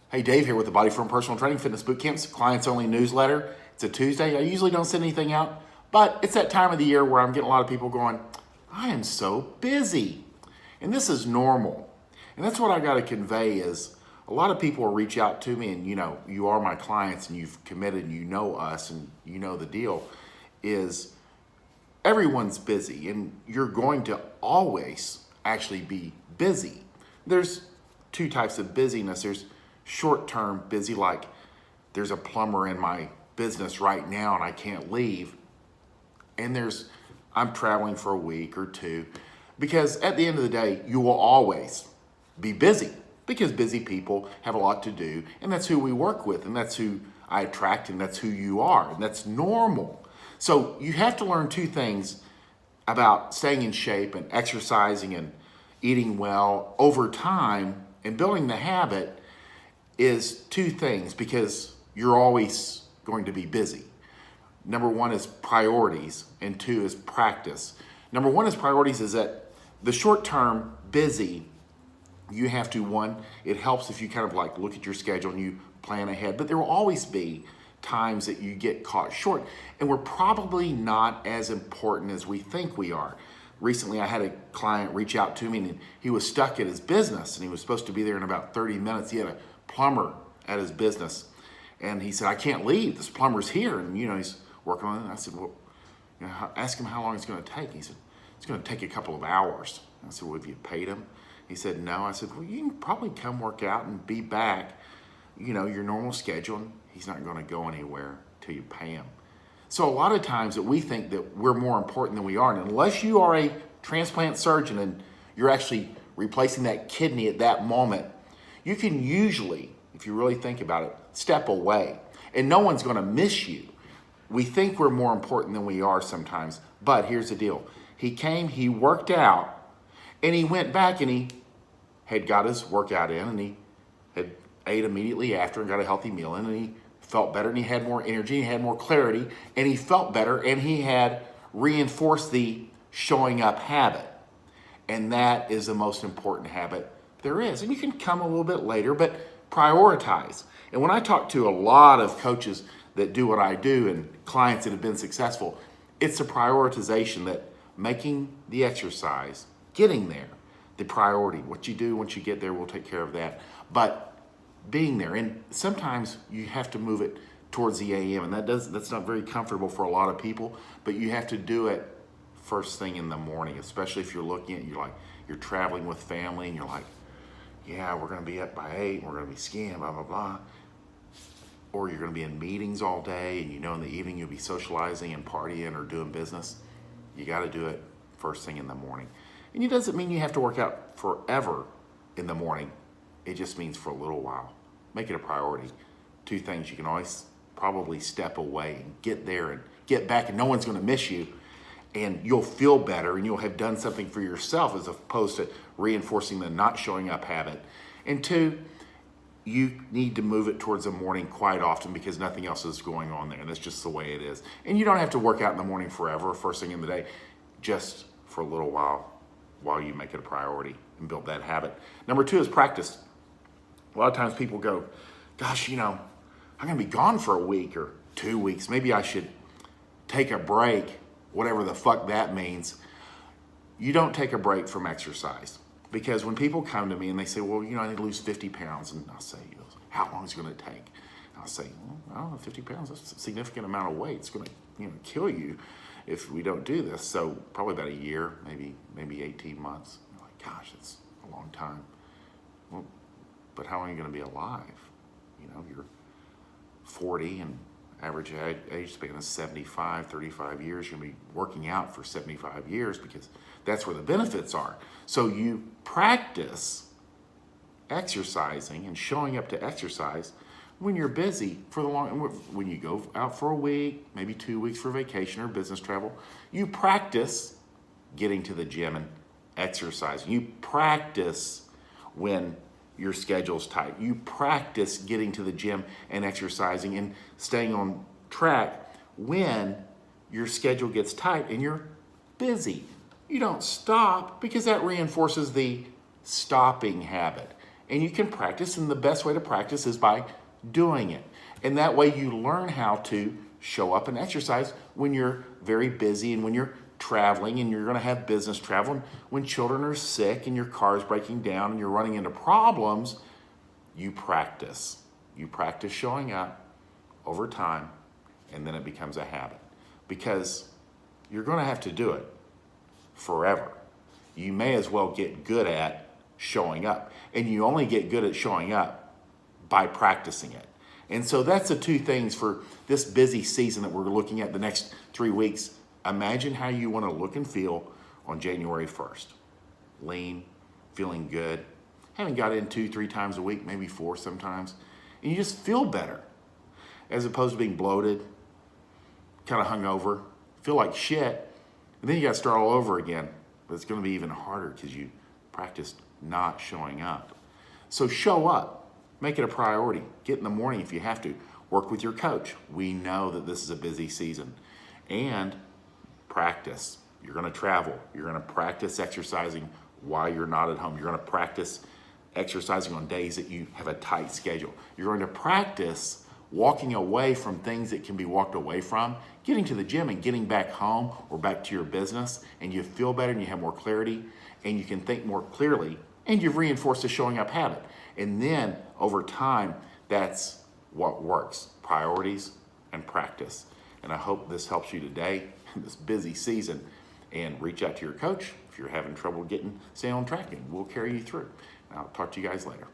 Hey, Dave here with the Body Firm Personal Training Fitness Bootcamp's clients only newsletter. It's a Tuesday. I usually don't send anything out, but it's that time of the year where I'm getting a lot of people going, I am so busy. And this is normal. And that's what I got to convey is a lot of people will reach out to me and, you are my clients and you've committed and you know us and you know the deal is everyone's busy and you're going to always actually be busy. There's two types of busyness. There's short-term busy, like there's a plumber in my business right now and I can't leave. And there's, I'm traveling for a week or two, because at the end of the day, you will always be busy because busy people have a lot to do, and that's who we work with, and that's who I attract, and that's who you are, and that's normal. So you have to learn two things about staying in shape and exercising and eating well over time and building the habit is two things, because you're always going to be busy. Number one is priorities, and two is practice. Number one is priorities is that the short-term busy, you have to, one, it helps if you kind of like look at your schedule and you plan ahead, but there will always be times that you get caught short, and we're probably not as important as we think we are. Recently, I had a client reach out to me and he was stuck at his business and he was supposed to be there in about 30 minutes. He had a plumber at his business and he said, I can't leave, this plumber's here, and he's working on it. And I said, well, ask him how long it's going to take. He said, it's going to take a couple of hours. I said, well, have you paid him? He said, no. I said, well, you can probably come work out and be back, your normal schedule. And he's not going to go anywhere till you pay him. So a lot of times that we think that we're more important than we are. And unless you are a transplant surgeon and you're actually replacing that kidney at that moment, you can usually, if you really think about it, step away. And no one's going to miss you. We think we're more important than we are sometimes. But here's the deal. He came, he worked out, and he went back and he had got his workout in, and he had ate immediately after and got a healthy meal in, and he felt better, and he had more energy, and he had more clarity, and he felt better, and he had reinforced the showing up habit. And that is the most important habit there is. And you can come a little bit later, but prioritize. And when I talk to a lot of coaches that do what I do and clients that have been successful, it's the prioritization, that making the exercise, getting there, the priority. What you do once you get there, we'll take care of that. But being there, and sometimes you have to move it towards the AM, and that's not very comfortable for a lot of people, but you have to do it first thing in the morning, especially if you're looking at, you're traveling with family and you're like, yeah, we're going to be up by 8, we're going to be skiing, blah, blah, blah. Or you're going to be in meetings all day, and in the evening you'll be socializing and partying or doing business. You got to do it first thing in the morning. And it doesn't mean you have to work out forever in the morning. It just means for a little while. Make it a priority. Two things, you can always probably step away and get there and get back, and no one's going to miss you, and you'll feel better and you'll have done something for yourself as opposed to reinforcing the not showing up habit. And two, you need to move it towards the morning quite often because nothing else is going on there. And that's just the way it is. And you don't have to work out in the morning forever, first thing in the day, just for a little while you make it a priority and build that habit. Number two is practice. A lot of times people go, gosh, I'm going to be gone for a week or 2 weeks. Maybe I should take a break, whatever the fuck that means. You don't take a break from exercise. Because when people come to me and they say, well, I need to lose 50 pounds, and I'll say, how long is it going to take? And I'll say, well, I don't know, 50 pounds, that's a significant amount of weight. It's going to kill you if we don't do this. So probably about a year, maybe 18 months. You're like, gosh, that's a long time. Well, but how long are you going to be alive? You're 40 and average age span is 75, 35 years. You're going to be working out for 75 years because that's where the benefits are. So you practice exercising and showing up to exercise when you're busy for the long, when you go out for a week, maybe 2 weeks for vacation or business travel, you practice getting to the gym and exercising. You practice when your schedule's tight. You practice getting to the gym and exercising and staying on track when your schedule gets tight and you're busy. You don't stop because that reinforces the stopping habit. And you can practice, and the best way to practice is by doing it. And that way you learn how to show up and exercise when you're very busy and when you're traveling and you're going to have business travel. And when children are sick and your car is breaking down and you're running into problems, you practice. You practice showing up over time, and then it becomes a habit because you're going to have to do it forever. You may as well get good at showing up, and you only get good at showing up by practicing it. And so that's the two things for this busy season that we're looking at the next 3 weeks. Imagine how you want to look and feel on January 1st. Lean, feeling good, having got in 2-3 times a week, maybe 4 sometimes, and you just feel better as opposed to being bloated, kind of hungover, feel like shit, and then you got to start all over again. But it's going to be even harder because you practiced not showing up. So show up. Make it a priority. Get in the morning if you have to. Work with your coach. We know that this is a busy season. And practice. You're going to travel. You're going to practice exercising while you're not at home. You're going to practice exercising on days that you have a tight schedule. You're going to practice walking away from things that can be walked away from, getting to the gym and getting back home or back to your business, and you feel better and you have more clarity and you can think more clearly, and you've reinforced the showing up habit. And then over time, that's what works. Priorities and practice. And I hope this helps you today in this busy season. And reach out to your coach if you're having trouble staying on track, and we'll carry you through. I'll talk to you guys later.